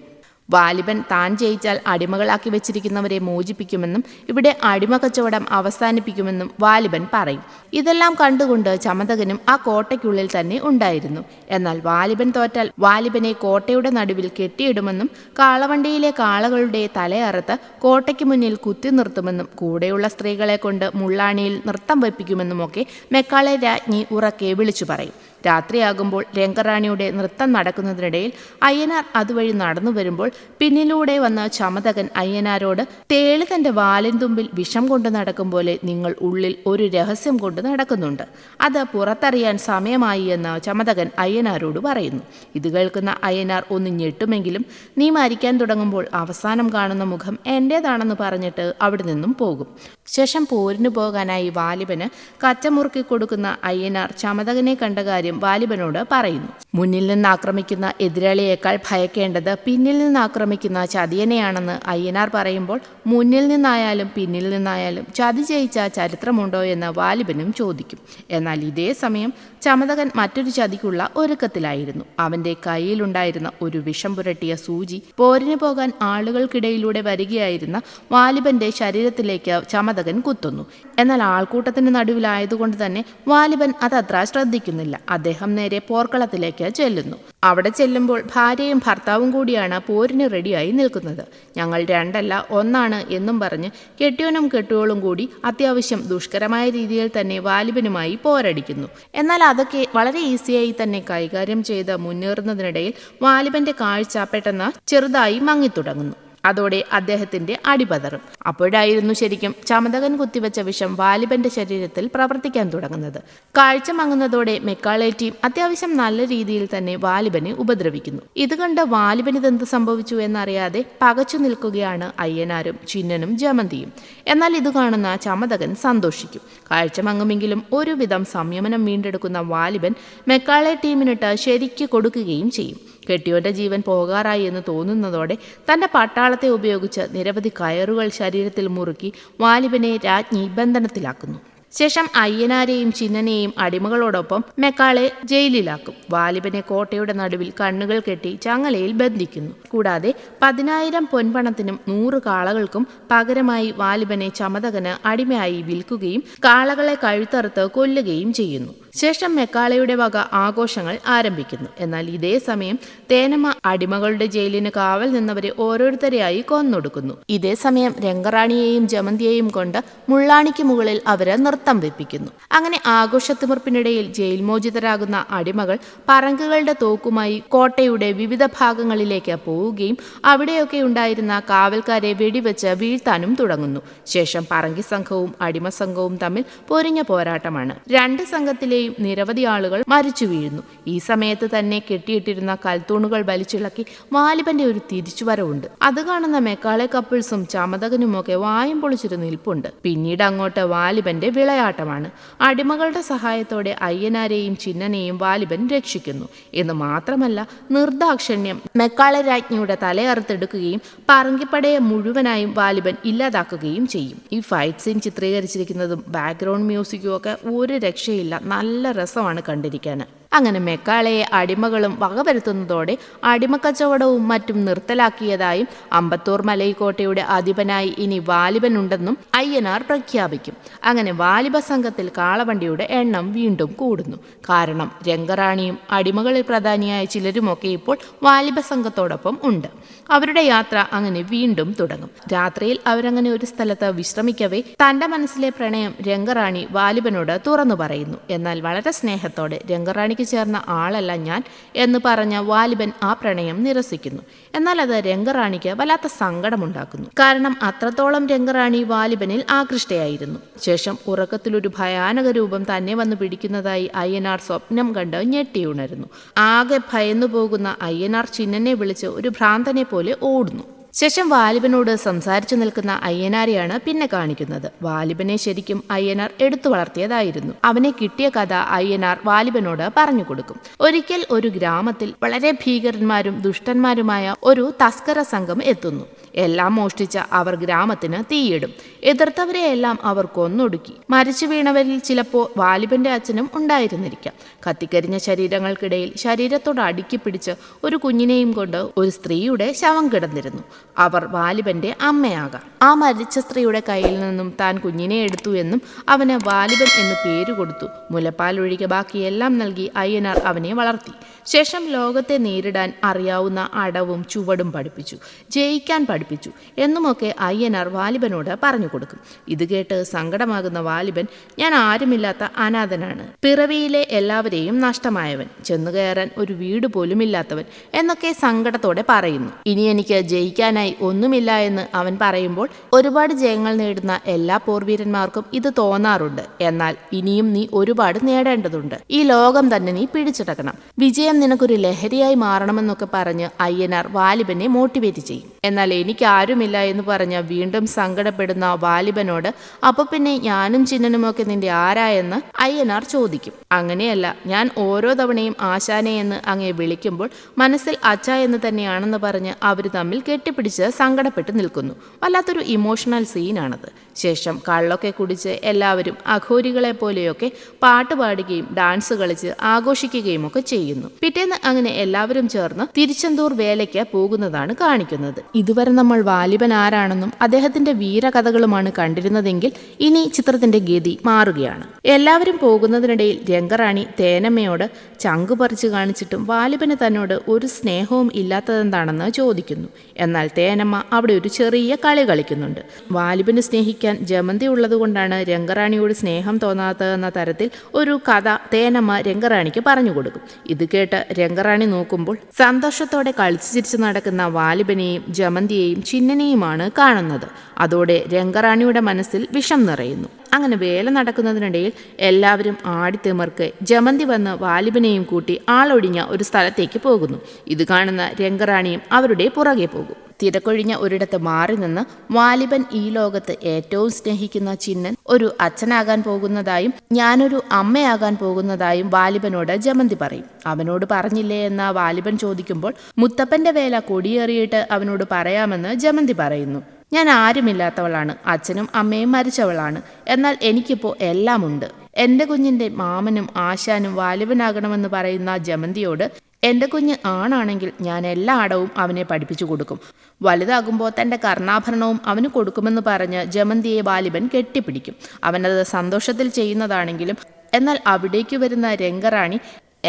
വാലിബൻ താൻ ജയിച്ചാൽ അടിമകളാക്കി വെച്ചിരിക്കുന്നവരെ മോചിപ്പിക്കുമെന്നും ഇവിടെ അടിമ കച്ചവടം അവസാനിപ്പിക്കുമെന്നും വാലിബൻ പറയും. ഇതെല്ലാം കണ്ടുകൊണ്ട് ചമതകനും ആ കോട്ടയ്ക്കുള്ളിൽ തന്നെ ഉണ്ടായിരുന്നു. എന്നാൽ വാലിബൻ തോറ്റാൽ വാലിബനെ കോട്ടയുടെ നടുവിൽ കെട്ടിയിടുമെന്നും കാളവണ്ടിയിലെ കാളകളുടെ തലയറുത്ത് കോട്ടയ്ക്ക് മുന്നിൽ കുത്തി നിർത്തുമെന്നും കൂടെയുള്ള സ്ത്രീകളെ കൊണ്ട് മുള്ളാണിയിൽ നൃത്തം വയ്പ്പിക്കുമെന്നുമൊക്കെ മെക്കാളെ രാജ്ഞി ഉറക്കെ വിളിച്ചു പറയും. രാത്രിയാകുമ്പോൾ രംഗറാണിയുടെ നൃത്തം നടക്കുന്നതിനിടയിൽ അയ്യനാർ അതുവഴി നടന്നു വരുമ്പോൾ പിന്നിലൂടെ വന്ന ചമതകൻ അയ്യനാരോട് തേളി തന്റെ വാലിൻ തുമ്പിൽ വിഷം കൊണ്ട് നടക്കും പോലെ നിങ്ങൾ ഉള്ളിൽ ഒരു രഹസ്യം കൊണ്ട് നടക്കുന്നുണ്ട്. അത് പുറത്തറിയാൻ സമയമായി എന്ന് ചമതകൻ അയ്യനാരോട് പറയുന്നു. ഇത് കേൾക്കുന്ന അയ്യനാർ ഒന്ന് ഞെട്ടുമെങ്കിലും നീ മരിക്കാൻ തുടങ്ങുമ്പോൾ അവസാനം കാണുന്ന മുഖം എന്റേതാണെന്ന് പറഞ്ഞിട്ട് അവിടെ നിന്നും പോകും. ശേഷം പോരിന് പോകാനായി വാലിബന് കച്ചമുറുക്കി കൊടുക്കുന്ന അയ്യനാർ ചമതകനെ കണ്ട കാര്യം വാലിബനോട് പറയുന്നു. മുന്നിൽ നിന്ന് ആക്രമിക്കുന്ന എതിരാളിയേക്കാൾ ഭയക്കേണ്ടത് പിന്നിൽ നിന്ന് ആക്രമിക്കുന്ന ചതിയനെയാണെന്ന് അയ്യനാർ പറയുമ്പോൾ മുന്നിൽ നിന്നായാലും പിന്നിൽ നിന്നായാലും ചതി ജയിച്ച ചരിത്രമുണ്ടോ എന്ന് വാലിബനും ചോദിക്കും. എന്നാൽ ഇതേ സമയം ചമതകൻ മറ്റൊരു ചതിക്കുള്ള ഒരുക്കത്തിലായിരുന്നു. അവന്റെ കയ്യിലുണ്ടായിരുന്ന ഒരു വിഷം പുരട്ടിയ സൂചി പോരിന് പോകാൻ ആളുകൾക്കിടയിലൂടെ വരികയായിരുന്ന വാലിബന്റെ ശരീരത്തിലേക്ക് ചമതകൻ കുത്തുന്നു. എന്നാൽ ആൾക്കൂട്ടത്തിന് നടുവിലായതുകൊണ്ട് തന്നെ വാലിബൻ അതത്ര ശ്രദ്ധിക്കുന്നില്ല. അദ്ദേഹം നേരെ പോർക്കളത്തിലേക്ക് ചെല്ലുന്നു. അവിടെ ചെല്ലുമ്പോൾ ഭാര്യയും ഭർത്താവും കൂടിയാണ് പോരിന് റെഡിയായി നിൽക്കുന്നത്. ഞങ്ങൾ 2 അല്ല 1 എന്നും പറഞ്ഞ് കെട്ടിയോനും കെട്ടിയോളും കൂടി അത്യാവശ്യം ദുഷ്കരമായ രീതിയിൽ തന്നെ വാലിബനുമായി പോരടിക്കുന്നു. എന്നാൽ അതൊക്കെ വളരെ ഈസിയായി തന്നെ കൈകാര്യം ചെയ്ത് മുന്നേറുന്നതിനിടയിൽ വാലിബന്റെ കാഴ്ച പെട്ടെന്ന് ചെറുതായി മങ്ങിത്തുടങ്ങുന്നു. അതോടെ അദ്ദേഹത്തിന്റെ അടിപതറും. അപ്പോഴായിരുന്നു ശരിക്കും ചമതകൻ കുത്തിവെച്ച വിഷം വാലിബന്റെ ശരീരത്തിൽ പ്രവർത്തിക്കാൻ തുടങ്ങുന്നത്. കാഴ്ച മങ്ങുന്നതോടെ മെക്കാളെ ടീം അത്യാവശ്യം നല്ല രീതിയിൽ തന്നെ വാലിബനെ ഉപദ്രവിക്കുന്നു. ഇത് കണ്ട് വാലിബനിതെന്ത് സംഭവിച്ചു എന്നറിയാതെ പകച്ചു നിൽക്കുകയാണ് അയ്യനാരും ചിന്നനും ജമന്തിയും. എന്നാൽ ഇത് കാണുന്ന ചമതകൻ സന്തോഷിക്കും. കാഴ്ച മങ്ങുമെങ്കിലും ഒരുവിധം സംയമനം വീണ്ടെടുക്കുന്ന വാലിബൻ മെക്കാളെ ടീമിനിട്ട് ശരിക്ക് കൊടുക്കുകയും ചെയ്യും. കെട്ടിയോന്റെ ജീവൻ പോകാറായി എന്ന് തോന്നുന്നതോടെ തന്റെ പട്ടാളത്തെ ഉപയോഗിച്ച് നിരവധി കയറുകൾ ശരീരത്തിൽ മുറുക്കി വാലിബനെ രാജ്ഞി ബന്ധനത്തിലാക്കുന്നു. ശേഷം അയ്യനാരെയും ചിന്നനെയും അടിമകളോടൊപ്പം മെക്കാളെ ജയിലിലാക്കും. വാലിബനെ കോട്ടയുടെ നടുവിൽ കണ്ണുകൾ കെട്ടി ചങ്ങലയിൽ ബന്ധിക്കുന്നു. കൂടാതെ 10,000 പൊൻപണത്തിനും 100 കാളകൾക്കും പകരമായി വാലിബനെ ചമതകന് അടിമയായി വിൽക്കുകയും കാളകളെ കഴുത്തറുത്ത് കൊല്ലുകയും ചെയ്യുന്നു. ശേഷം മെക്കാളയുടെ വക ആഘോഷങ്ങൾ ആരംഭിക്കുന്നു. എന്നാൽ ഇതേ സമയം തേനമ്മ അടിമകളുടെ ജയിലിന് കാവൽ നിന്നവരെ ഓരോരുത്തരെയായി കൊന്നൊടുക്കുന്നു. ഇതേ സമയം രംഗറാണിയെയും ജമന്തിയെയും കൊണ്ട് മുള്ളാണിക്ക് മുകളിൽ അവരെ നൃത്തം വെപ്പിക്കുന്നു. അങ്ങനെ ആഘോഷത്തിമിർപ്പിനിടയിൽ ജയിൽ മോചിതരാകുന്ന അടിമകൾ പറങ്കുകളുടെ തോക്കുമായി കോട്ടയുടെ വിവിധ ഭാഗങ്ങളിലേക്ക് പോവുകയും അവിടെയൊക്കെ ഉണ്ടായിരുന്ന കാവൽക്കാരെ വെടിവെച്ച് വീഴ്ത്താനും തുടങ്ങുന്നു. ശേഷം പറങ്കി സംഘവും അടിമ സംഘവും തമ്മിൽ പൊരിഞ്ഞ പോരാട്ടമാണ്. രണ്ട് സംഘത്തിലെയും നിരവധി ആളുകൾ മരിച്ചു വീഴുന്നു. ഈ സമയത്ത് തന്നെ കെട്ടിയിട്ടിരുന്ന കൽത്തൂണുകൾ വലിച്ചിളക്കി വാലിബന്റെ ഒരു തിരിച്ചുവരവുണ്ട്. അത് കാണുന്ന മെക്കാളെ കപ്പിൾസും ചമതകനുമൊക്കെ വായും പൊളിച്ചൊരു നിൽപ്പുണ്ട്. പിന്നീട് അങ്ങോട്ട് വാലിബന്റെ വിളയാട്ടമാണ്. അടിമകളുടെ സഹായത്തോടെ അയ്യനാരെയും ചിന്നനെയും വാലിബൻ രക്ഷിക്കുന്നു. എന്ന് മാത്രമല്ല, നിർദാക്ഷിണ്യം മെക്കാളെ രാജ്ഞിയുടെ തലയറുത്തെടുക്കുകയും പറങ്കിപ്പടയെ മുഴുവനായും വാലിബൻ ഇല്ലാതാക്കുകയും ചെയ്യും. ഈ ഫൈറ്റ് സീൻ ചിത്രീകരിച്ചിരിക്കുന്നതും ബാക്ക്ഗ്രൗണ്ട് മ്യൂസിക്കും ഒക്കെ ഒരു രക്ഷയില്ല. നല്ല രസമാണ് കണ്ടിരിക്കാൻ. അങ്ങനെ മെക്കാളയെ അടിമകളും വകവരുത്തുന്നതോടെ അടിമക്കച്ചവടവും മറ്റും നിർത്തലാക്കിയതായും അമ്പത്തൂർ മലൈക്കോട്ടയുടെ അധിപനായി ഇനി വാലിബനുണ്ടെന്നും അയ്യനാർ പ്രഖ്യാപിക്കും. അങ്ങനെ വാലിബ സംഘത്തിൽ കാളവണ്ടിയുടെ എണ്ണം വീണ്ടും കൂടുന്നു. കാരണം രംഗറാണിയും അടിമകളിൽ പ്രധാനിയായ ചിലരുമൊക്കെ ഇപ്പോൾ വാലിബ സംഘത്തോടൊപ്പം ഉണ്ട്. അവരുടെ യാത്ര അങ്ങനെ വീണ്ടും തുടങ്ങും. രാത്രിയിൽ അവരങ്ങനെ ഒരു സ്ഥലത്ത് വിശ്രമിക്കവേ തന്റെ മനസ്സിലെ പ്രണയം രംഗറാണി വാലിബനോട് തുറന്നു പറയുന്നു. എന്നാൽ വളരെ സ്നേഹത്തോടെ രംഗറാണിക്ക് ചേർന്ന ആളല്ല ഞാൻ എന്ന് പറഞ്ഞ വാലിബൻ ആ പ്രണയം നിരസിക്കുന്നു. എന്നാൽ അത് രംഗറാണിക്ക് വല്ലാത്ത സങ്കടമുണ്ടാക്കുന്നു. കാരണം അത്രത്തോളം രംഗറാണി വാലിബനിൽ ആകൃഷ്ടയായിരുന്നു. ശേഷം ഉറക്കത്തിലൊരു ഭയാനക രൂപം തന്നെ വന്ന് പിടിക്കുന്നതായി അയ്യനാർ സ്വപ്നം കണ്ട് ഞെട്ടിയുണരുന്നു. ആകെ ഭയന്നു പോകുന്ന അയ്യനാർ ചിന്നനെ വിളിച്ച് ഒരു ഭ്രാന്തനെ പോലെ ഓടുന്നു. ശേഷം വാലിബനോട് സംസാരിച്ചു നിൽക്കുന്ന അയ്യനാരെയാണ് പിന്നെ കാണിക്കുന്നത്. വാലിബനെ ശരിക്കും അയ്യനാർ എടുത്തു വളർത്തിയതായിരുന്നു. അവനെ കിട്ടിയ കഥ അയ്യനാർ വാലിബനോട് പറഞ്ഞു കൊടുക്കും. ഒരിക്കൽ ഒരു ഗ്രാമത്തിൽ വളരെ ഭീകരന്മാരും ദുഷ്ടന്മാരുമായ ഒരു തസ്കര സംഘം എത്തുന്നു. എല്ലാം മോഷ്ടിച്ച അവർ ഗ്രാമത്തിന് തീയിടും. എതിർത്തവരെയെല്ലാം അവർ കൊന്നൊടുക്കി. മരിച്ചു വീണവരിൽ ചിലപ്പോൾ വാലിബന്റെ അച്ഛനും ഉണ്ടായിരുന്നിരിക്കാം. കത്തിക്കരിഞ്ഞ ശരീരങ്ങൾക്കിടയിൽ ശരീരത്തോട് അടുക്കി പിടിച്ച് ഒരു കുഞ്ഞിനെയും കൊണ്ട് ഒരു സ്ത്രീയുടെ ശവം കിടന്നിരുന്നു. അവർ വാലിബന്റെ അമ്മയാകാം. ആ മരിച്ച സ്ത്രീയുടെ കയ്യിൽ നിന്നും താൻ കുഞ്ഞിനെ എടുത്തു എന്നും അവന് വാലിബൻ എന്ന് പേര് കൊടുത്തു. മുലപ്പാൽ ഒഴികെ ബാക്കിയെല്ലാം നൽകി അയ്യനാർ അവനെ വളർത്തി. ശേഷം ലോകത്തെ നേരിടാൻ അറിയാവുന്ന അടവും ചുവടും പഠിപ്പിച്ചു, ജയിക്കാൻ പഠിപ്പിച്ചു എന്നുമൊക്കെ അയ്യനാർ വാലിബനോട് പറഞ്ഞു കൊടുക്കും. ഇത് കേട്ട് സങ്കടമാകുന്ന വാലിബൻ ഞാൻ ആരുമില്ലാത്ത അനാഥനാണ്, പിറവിയിലെ എല്ലാവരെയും നഷ്ടമായവൻ, ചെന്നുകയറാൻ ഒരു വീട് പോലും ഇല്ലാത്തവൻ എന്നൊക്കെ സങ്കടത്തോടെ പറയുന്നു. ഇനി എനിക്ക് ജയിക്കാനായി ഒന്നുമില്ല എന്ന് അവൻ പറയുമ്പോൾ ഒരുപാട് ജയങ്ങൾ നേടുന്ന എല്ലാ പോർവീരന്മാർക്കും ഇത് തോന്നാറുണ്ട്. എന്നാൽ ഇനിയും നീ ഒരുപാട് നേടേണ്ടതുണ്ട്. ഈ ലോകം തന്നെ നീ പിടിച്ചെടുക്കണം. വിജയം നിനക്കൊരു ലഹരിയായി മാറണമെന്നൊക്കെ പറഞ്ഞ് അയ്യനാർ വാലിബനെ മോട്ടിവേറ്റ് ചെയ്യും. എന്നാൽ എനിക്ക് ആരുമില്ല എന്ന് പറഞ്ഞ് വീണ്ടും സങ്കടപ്പെടുന്ന വാലിബനോട് അപ്പൊ പിന്നെ ഞാനും ചിന്നനുമൊക്കെ നിന്റെ ആരായെന്ന് അയ്യനാർ ചോദിക്കും. അങ്ങനെയല്ല, ഞാൻ ഓരോ തവണയും ആശാനെ എന്ന് അങ്ങേ വിളിക്കുമ്പോൾ മനസ്സിൽ അച്ഛ എന്ന് തന്നെയാണെന്ന് പറഞ്ഞ് അവർ തമ്മിൽ കെട്ടിപ്പിടിച്ച് സങ്കടപ്പെട്ട് നിൽക്കുന്നു. വല്ലാത്തൊരു ഇമോഷണൽ സീനാണത്. ശേഷം കള്ളൊക്കെ കുടിച്ച് എല്ലാവരും അഘോരികളെ പോലെയൊക്കെ പാട്ട് പാടുകയും ഡാൻസ് കളിച്ച് ആഘോഷിക്കുകയും ഒക്കെ ചെയ്യുന്നു. പിറ്റേന്ന് അങ്ങനെ എല്ലാവരും ചേർന്ന് തിരുച്ചെന്തൂർ വേലയ്ക്ക് പോകുന്നതാണ് കാണിക്കുന്നത്. ഇതുവരെ നമ്മൾ വാലിബൻ ആരാണെന്നും അദ്ദേഹത്തിന്റെ വീരകഥകളുമാണ് കണ്ടിരുന്നതെങ്കിൽ ഇനി ചിത്രത്തിന്റെ ഗതി മാറുകയാണ്. എല്ലാവരും പോകുന്നതിനിടയിൽ രംഗറാണി തേനമ്മയോട് ചങ്കു പറിച്ചു കാണിച്ചിട്ടും വാലിബന് തന്നോട് ഒരു സ്നേഹവും ഇല്ലാത്തതെന്താണെന്ന് ചോദിക്കുന്നു. എന്നാൽ തേനമ്മ അവിടെ ഒരു ചെറിയ കളി കളിക്കുന്നുണ്ട്. വാലിബന് സ്നേഹിക്കാൻ ജമന്തി ഉള്ളതുകൊണ്ടാണ് രംഗറാണിയോട് സ്നേഹം തോന്നാത്തതെന്ന തരത്തിൽ ഒരു കഥ തേനമ്മ രംഗറാണിക്ക് പറഞ്ഞു കൊടുക്കും. ഇത് കേട്ട് രംഗറാണി നോക്കുമ്പോൾ സന്തോഷത്തോടെ കളിച്ചു ചിരിച്ചു നടക്കുന്ന വാലിബനെയും ജമന്തിയെയും ചിന്നനെയുമാണ് കാണുന്നത്. അതോടെ രംഗറാണിയുടെ മനസ്സിൽ വിഷം നിറയുന്നു. അങ്ങനെ വേല നടക്കുന്നതിനിടയിൽ എല്ലാവരും ആടിത്തിമിർക്ക് ജമന്തി വന്ന് വാലിബനെയും കൂട്ടി ആളൊഴിഞ്ഞ ഒരു സ്ഥലത്തേക്ക് പോകുന്നു. ഇത് കാണുന്ന രംഗറാണിയും അവരുടെ പുറകെ പോകും. തിരക്കൊഴിഞ്ഞ ഒരിടത്ത് മാറി നിന്ന് വാലിബൻ ഈ ലോകത്ത് ഏറ്റവും സ്നേഹിക്കുന്ന ചിന്നൻ ഒരു അച്ഛനാകാൻ പോകുന്നതായും ഞാനൊരു അമ്മയാകാൻ പോകുന്നതായും വാലിബനോട് ജമന്തി പറയും. അവനോട് പറഞ്ഞില്ലേ എന്ന് വാലിബൻ ചോദിക്കുമ്പോൾ മുത്തപ്പന്റെ വേല കൊടിയേറിയിട്ട് അവനോട് പറയാമെന്ന് ജമന്തി പറയുന്നു. ഞാൻ ആരുമില്ലാത്തവളാണ്, അച്ഛനും അമ്മയും മരിച്ചവളാണ്. എന്നാൽ എനിക്കിപ്പോൾ എല്ലാമുണ്ട്. എൻ്റെ കുഞ്ഞിൻ്റെ മാമനും ആശാനും വാലിബനാകണമെന്ന് പറയുന്ന ജമന്തിയോട് എൻ്റെ കുഞ്ഞ് ആണാണെങ്കിൽ ഞാൻ എല്ലാ അടവും അവനെ പഠിപ്പിച്ചു കൊടുക്കും. വലുതാകുമ്പോൾ തൻ്റെ കർണാഭരണവും അവന് കൊടുക്കുമെന്ന് പറഞ്ഞ് ജമന്തിയെ വാലിബൻ കെട്ടിപ്പിടിക്കും. അവനത് സന്തോഷത്തിൽ ചെയ്യുന്നതാണെങ്കിലും എന്നാൽ അവിടേക്ക് വരുന്ന രംഗറാണി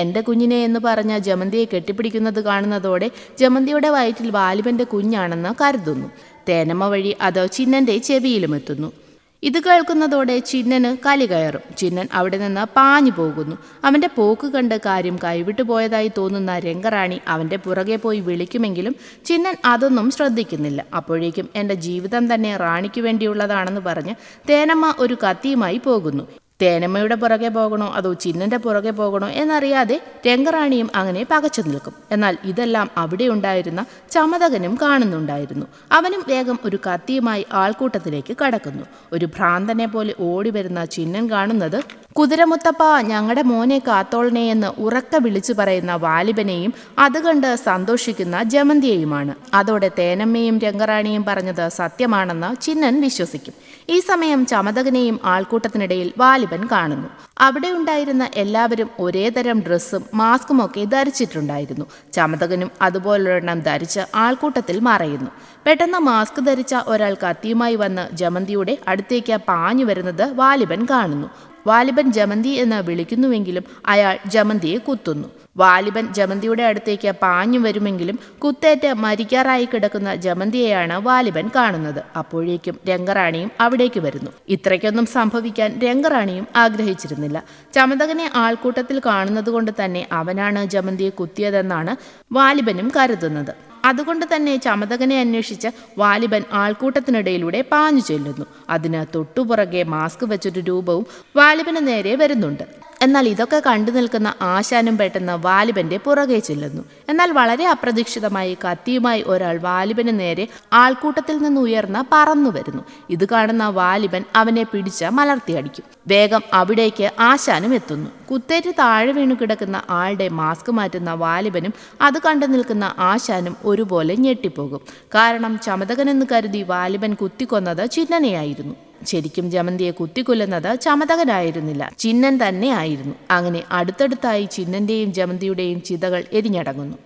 എൻ്റെ കുഞ്ഞിനെ എന്ന് പറഞ്ഞ ജമന്തിയെ കെട്ടിപ്പിടിക്കുന്നത് കാണുന്നതോടെ ജമന്തിയുടെ വയറ്റിൽ വാലിബൻ്റെ കുഞ്ഞാണെന്ന് കരുതുന്നു. തേനമ്മ വഴി അത് ചിന്നൻ്റെ ചെവിയിലും എത്തുന്നു. ഇത് കേൾക്കുന്നതോടെ ചിന്നന് കലി കയറും. ചിന്നൻ അവിടെ നിന്ന് പാഞ്ഞു പോകുന്നു. അവൻ്റെ പോക്ക് കണ്ട് കാര്യം കൈവിട്ടു പോയതായി തോന്നുന്ന രംഗറാണി അവൻ്റെ പുറകെ പോയി വിളിക്കുമെങ്കിലും ചിന്നൻ അതൊന്നും ശ്രദ്ധിക്കുന്നില്ല. അപ്പോഴേക്കും എൻ്റെ ജീവിതം തന്നെ റാണിക്ക് വേണ്ടിയുള്ളതാണെന്ന് പറഞ്ഞ് തേനമ്മ ഒരു കത്തിയുമായി പോകുന്നു. തേനമ്മയുടെ പുറകെ പോകണോ അതോ ചിന്നൻ്റെ പുറകെ പോകണോ എന്നറിയാതെ രംഗറാണിയും അങ്ങനെ പകച്ചു നിൽക്കും. എന്നാൽ ഇതെല്ലാം അവിടെ ഉണ്ടായിരുന്ന ചമതകനും കാണുന്നുണ്ടായിരുന്നു. അവനും വേഗം ഒരു കത്തിയുമായി ആൾക്കൂട്ടത്തിലേക്ക് കടക്കുന്നു. ഒരു ഭ്രാന്തനെ പോലെ ഓടി വരുന്ന ചിന്നൻ കാണുന്നത് കുതിരമുത്തപ്പ ഞങ്ങളുടെ മോനെ കാത്തോളനെ എന്ന് ഉറക്ക വിളിച്ചു പറയുന്ന വാലിബനെയും അത് കണ്ട് സന്തോഷിക്കുന്ന ജമന്തിയെയുമാണ്. അതോടെ തേനമ്മയും രംഗറാണിയും പറഞ്ഞത് സത്യമാണെന്ന് ചിന്നൻ വിശ്വസിക്കും. ഈ സമയം ചമതകനെയും ആൾക്കൂട്ടത്തിനിടയിൽ വാലിബൻ കാണുന്നു. അവിടെ ഉണ്ടായിരുന്ന എല്ലാവരും ഒരേ തരം ഡ്രസ്സും മാസ്കും ഒക്കെ ധരിച്ചിട്ടുണ്ടായിരുന്നു. ചമതകനും അതുപോലൊരെണ്ണം ധരിച്ച് ആൾക്കൂട്ടത്തിൽ മറയുന്നു. പെട്ടെന്ന് മാസ്ക് ധരിച്ച ഒരാൾ കത്തിയുമായി വന്ന് ജമന്തിയുടെ അടുത്തേക്ക് പാഞ്ഞു വരുന്നത് വാലിബൻ കാണുന്നു. വാലിബൻ ജമന്തി എന്ന് വിളിക്കുന്നുവെങ്കിലും അയാൾ ജമന്തിയെ കുത്തുന്നു. വാലിബൻ ജമന്തിയുടെ അടുത്തേക്ക് പാഞ്ഞു വരുമെങ്കിലും കുത്തേറ്റ് മരിക്കാറായി കിടക്കുന്ന ജമന്തിയെയാണ് വാലിബൻ കാണുന്നത്. അപ്പോഴേക്കും രംഗറാണിയും അവിടേക്ക് വരുന്നു. ഇത്രയ്ക്കൊന്നും സംഭവിക്കാൻ രംഗറാണിയും ആഗ്രഹിച്ചിരുന്നില്ല. ചമതകനെ ആൾക്കൂട്ടത്തിൽ കാണുന്നത് കൊണ്ട് തന്നെ അവനാണ് ജമന്തിയെ കുത്തിയതെന്നാണ് വാലിബനും കരുതുന്നത്. അതുകൊണ്ട് തന്നെ ചമതകനെ അന്വേഷിച്ച് വാലിബൻ ആൾക്കൂട്ടത്തിനിടയിലൂടെ പാഞ്ഞു ചെല്ലുന്നു. അതിന് തൊട്ടുപുറകെ മാസ്ക് വെച്ചൊരു രൂപവും വാലിബന് നേരെ വരുന്നുണ്ട്. എന്നാൽ ഇതൊക്കെ കണ്ടു നിൽക്കുന്ന ആശാനും പെട്ടെന്ന് വാലിബന്റെ പുറകെ ചെല്ലുന്നു. എന്നാൽ വളരെ അപ്രതീക്ഷിതമായി കത്തിയുമായി ഒരാൾ വാലിബന് നേരെ ആൾക്കൂട്ടത്തിൽ നിന്ന് ഉയർന്ന് പറന്നു വരുന്നു. ഇത് കാണുന്ന വാലിബൻ അവനെ പിടിച്ച് മലർത്തിയടിക്കും. വേഗം അവിടേക്ക് ആശാനും എത്തുന്നു. കുത്തേറ്റ് താഴെ വീണു കിടക്കുന്ന ആളുടെ മാസ്ക് മാറ്റുന്ന വാലിബനും അത് കണ്ടു നിൽക്കുന്ന ആശാനും ഒരുപോലെ ഞെട്ടിപ്പോകും. കാരണം ചമതകനെന്ന് കരുതി വാലിബൻ കുത്തിക്കൊന്നത് ചിന്നനെയായിരുന്നു. ശരിക്കും ജമന്തിയെ കുത്തിക്കൊല്ലുന്നത് ചമതകനായിരുന്നില്ല, ചിന്നൻ തന്നെ ആയിരുന്നു. അങ്ങനെ അടുത്തടുത്തായി ചിന്നന്റെയും ജമന്തിയുടെയും ചിതകൾ എരിഞ്ഞടങ്ങുന്നു.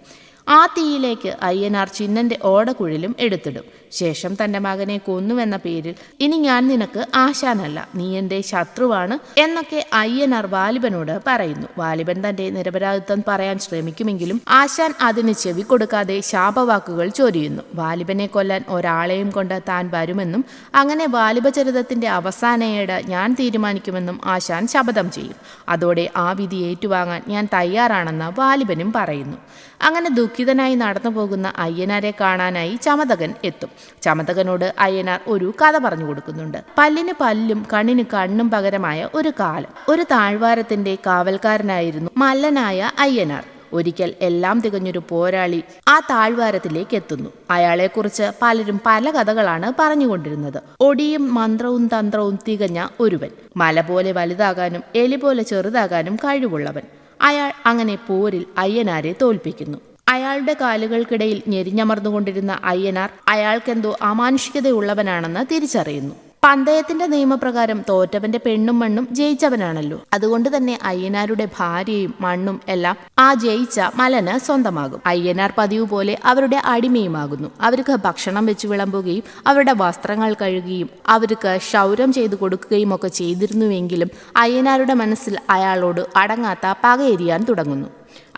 ആ തീയിലേക്ക് അയ്യനാർ ചിന്നന്റെ ഓടക്കുഴലും എടുത്തിടും. ശേഷം തന്റെ മകനെ കൊന്നുവെന്ന പേരിൽ ഇനി ഞാൻ നിനക്ക് ആശാനല്ല, നീ എൻ്റെ ശത്രുവാണ് എന്നൊക്കെ അയ്യനാർ വാലിബനോട് പറയുന്നു. വാലിബൻ തന്റെ നിരപരാധിത്വം പറയാൻ ശ്രമിക്കുമെങ്കിലും ആശാൻ അതിന് ചെവി കൊടുക്കാതെ ശാപവാക്കുകൾ ചൊരിയുന്നു. വാലിബനെ കൊല്ലാൻ ഒരാളെയും കൊണ്ട് താൻ വരുമെന്നും അങ്ങനെ വാലിബചരിതത്തിന്റെ അവസാനയേട് ഞാൻ തീരുമാനിക്കുമെന്നും ആശാൻ ശപഥം ചെയ്യും. അതോടെ ആ വിധി ഏറ്റുവാങ്ങാൻ ഞാൻ തയ്യാറാണെന്ന് വാലിബനും പറയുന്നു. അങ്ങനെ ദുഃഖിതനായി നടന്നു പോകുന്ന അയ്യനാരെ കാണാനായി ചമതകൻ എത്തും. ചമതകനോട് അയ്യനാർ ഒരു കഥ പറഞ്ഞു കൊടുക്കുന്നുണ്ട്. പല്ലിന് പല്ലും കണ്ണിന് കണ്ണും പകരമായ ഒരു കാലം. ഒരു താഴ്വാരത്തിന്റെ കാവൽക്കാരനായിരുന്നു മല്ലനായ അയ്യനാർ. ഒരിക്കൽ എല്ലാം തികഞ്ഞൊരു പോരാളി ആ താഴ്വാരത്തിലേക്ക് എത്തുന്നു. അയാളെക്കുറിച്ച് പലരും പല കഥകളാണ് പറഞ്ഞുകൊണ്ടിരുന്നത്. ഒടിയും മന്ത്രവും തന്ത്രവും തികഞ്ഞ ഒരുവൻ, മല പോലെ വലുതാകാനും എലി പോലെ ചെറുതാകാനും കഴിവുള്ളവൻ. അയാൾ അങ്ങനെ പോരിൽ അയ്യനാരെ തോൽപ്പിക്കുന്നു. അയാളുടെ കാലുകൾക്കിടയിൽ ഞെരിഞ്ഞമർന്നുകൊണ്ടിരുന്ന അയ്യനാർ അയാൾക്കെന്തോ അമാനുഷികതയുള്ളവനാണെന്ന് തിരിച്ചറിയുന്നു. പന്തയത്തിന്റെ നിയമപ്രകാരം തോറ്റവന്റെ പെണ്ണും മണ്ണും ജയിച്ചവനാണല്ലോ. അതുകൊണ്ട് തന്നെ അയ്യനാരുടെ ഭാര്യയും മണ്ണും എല്ലാം ആ ജയിച്ച മലന് സ്വന്തമാകും. അയ്യനാർ പതിവ് പോലെ അവരുടെ അടിമയുമാകുന്നു. അവർക്ക് ഭക്ഷണം വെച്ച് വിളമ്പുകയും അവരുടെ വസ്ത്രങ്ങൾ കഴുകുകയും അവർക്ക് ക്ഷൗരം ചെയ്തു കൊടുക്കുകയും ഒക്കെ ചെയ്തിരുന്നുവെങ്കിലും അയ്യനാരുടെ മനസ്സിൽ അയാളോട് അടങ്ങാത്ത പകയെരിയാൻ തുടങ്ങുന്നു.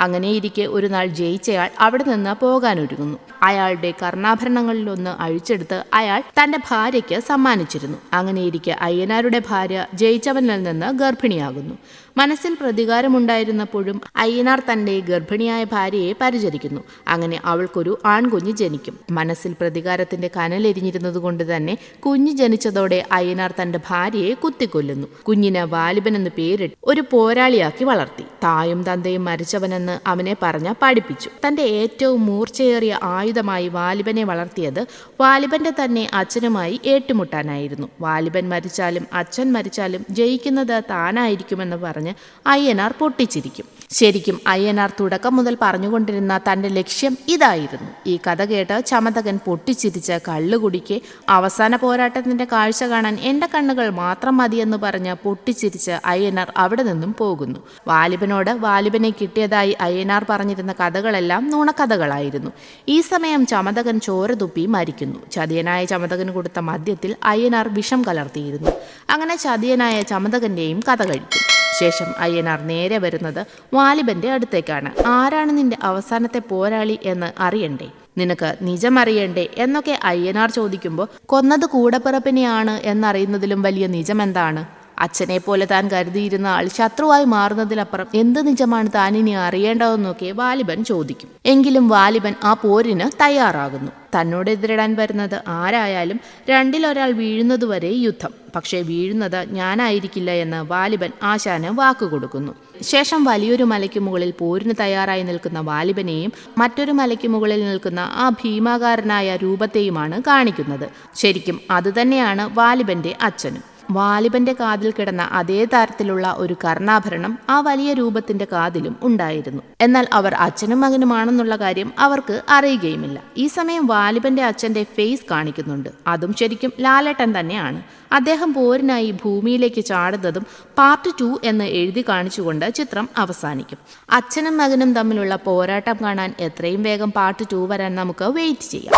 അങ്ങനെയിരിക്കെ ഒരു നാൾ ജയിച്ചയാൾ അവിടെ നിന്ന് പോകാനൊരുങ്ങുന്നു. അയാളുടെ കർണാഭരണങ്ങളിലൊന്ന് അഴിച്ചെടുത്ത് അയാൾ തന്റെ ഭാര്യയ്ക്ക് സമ്മാനിച്ചിരുന്നു. അങ്ങനെയിരിക്കെ അയ്യനാരുടെ ഭാര്യ ജയിച്ചവനിൽ നിന്ന് ഗർഭിണിയാകുന്നു. മനസ്സിൽ പ്രതികാരമുണ്ടായിരുന്നപ്പോഴും അയ്യനാർ തന്റെ ഗർഭിണിയായ ഭാര്യയെ പരിചരിക്കുന്നു. അങ്ങനെ അവൾക്കൊരു ആൺകുഞ്ഞ് ജനിക്കും. മനസ്സിൽ പ്രതികാരത്തിന്റെ കനലെരിഞ്ഞിരുന്നത് കൊണ്ട് തന്നെ കുഞ്ഞ് ജനിച്ചതോടെ അയ്യനാർ തന്റെ ഭാര്യയെ കുത്തിക്കൊല്ലുന്നു. കുഞ്ഞിന് വാലിബൻ എന്ന് പേരിട്ട് ഒരു പോരാളിയാക്കി വളർത്തി. തായും തന്തയും മരിച്ചവനെന്ന ചെന്ന് അവനെ പറഞ്ഞ് പഠിപ്പിച്ചു. തന്റെ ഏറ്റവും മൂർച്ചയേറിയ ആയുധമായി വാലിബനെ വളർത്തിയത് വാലിബന്റെ തന്നെ അച്ഛനുമായി ഏറ്റുമുട്ടാനായിരുന്നു. വാലിബൻ മരിച്ചാലും അച്ഛൻ മരിച്ചാലും ജയിക്കുന്നത് താനായിരിക്കുമെന്ന് പറഞ്ഞ് അയ്യനാർ പൊട്ടിച്ചിരിക്കും. ശരിക്കും അയ്യനാർ തുടക്കം മുതൽ പറഞ്ഞുകൊണ്ടിരുന്ന തന്റെ ലക്ഷ്യം ഇതായിരുന്നു. ഈ കഥ കേട്ട് ചമതകൻ പൊട്ടിച്ചിരിച്ച് കള്ളുകുടിക്കെ അവസാന പോരാട്ടത്തിന്റെ കാഴ്ച കാണാൻ എന്റെ കണ്ണുകൾ മാത്രം മതിയെന്ന് പറഞ്ഞ് പൊട്ടിച്ചിരിച്ച് അയ്യനാർ അവിടെ നിന്നും പോകുന്നു. വാലിബനോട് വാലിബനെ കിട്ടിയതായി അയ്യനാർ പറഞ്ഞിരുന്ന കഥകളെല്ലാം നുണക്കഥകളായിരുന്നു. ഈ സമയം ചമതകൻ ചോര തുപ്പി മരിക്കുന്നു. ചതിയനായ ചമതകന് കൊടുത്ത മദ്യത്തിൽ അയ്യനാർ വിഷം കലർത്തിയിരുന്നു. അങ്ങനെ ചതിയനായ ചമതകന്റെയും കഥ കഴിക്കും. ശേഷം അയ്യനാർ നേരെ വരുന്നത് വാലിബന്റെ അടുത്തേക്കാണ്. ആരാണ് നിന്റെ അവസാനത്തെ പോരാളി എന്ന് അറിയണ്ടേ, നിനക്ക് നിജമറിയണ്ടേ എന്നൊക്കെ അയ്യനാർ ചോദിക്കുമ്പോൾ കൊന്നത് കൂടപ്പിറപ്പിനെയാണ് എന്നറിയുന്നതിലും വലിയ നിജമെന്താണ്? അച്ഛനെ പോലെ താൻ കരുതിയിരുന്ന ആൾ ശത്രുവായി മാറുന്നതിലപ്പുറം എന്ത് നിജമാണ് താൻ ഇനി അറിയേണ്ടതെന്നൊക്കെ വാലിബൻ ചോദിക്കും. എങ്കിലും വാലിബൻ ആ പോരിന് തയ്യാറാകുന്നു. തന്നോട് എതിരിടാൻ വരുന്നത് ആരായാലും രണ്ടിലൊരാൾ വീഴുന്നതുവരെ യുദ്ധം, പക്ഷേ വീഴുന്നത് ഞാനായിരിക്കില്ല എന്ന് വാലിബൻ ആശാന് വാക്കുകൊടുക്കുന്നു. ശേഷം വലിയൊരു മലയ്ക്ക് മുകളിൽ പോരിന് തയ്യാറായി നിൽക്കുന്ന വാലിബനെയും മറ്റൊരു മലയ്ക്ക് മുകളിൽ നിൽക്കുന്ന ആ ഭീമാകാരനായ രൂപത്തെയുമാണ് കാണിക്കുന്നത്. ശരിക്കും അതുതന്നെയാണ് വാലിബന്റെ അച്ഛനും. വാലിബന്റെ കാതിൽ കിടന്ന അതേ തരത്തിലുള്ള ഒരു കർണാഭരണം ആ വലിയ രൂപത്തിന്റെ കാതിലും ഉണ്ടായിരുന്നു. എന്നാൽ അവർ അച്ഛനും മകനുമാണെന്നുള്ള കാര്യം അവർക്ക് അറിയുകയുമില്ല. ഈ സമയം വാലിബന്റെ അച്ഛന്റെ ഫേസ് കാണിക്കുന്നുണ്ട്. അതും ശരിക്കും ലാലേട്ടൻ തന്നെയാണ്. അദ്ദേഹം പോരിനായി ഭൂമിയിലേക്ക് ചാടുന്നതും പാർട്ട് 2 എന്ന് എഴുതി കാണിച്ചുകൊണ്ട് ചിത്രം അവസാനിക്കും. അച്ഛനും മകനും തമ്മിലുള്ള പോരാട്ടം കാണാൻ എത്രയും വേഗം പാർട്ട് 2 വരാൻ നമുക്ക് വെയിറ്റ് ചെയ്യാം.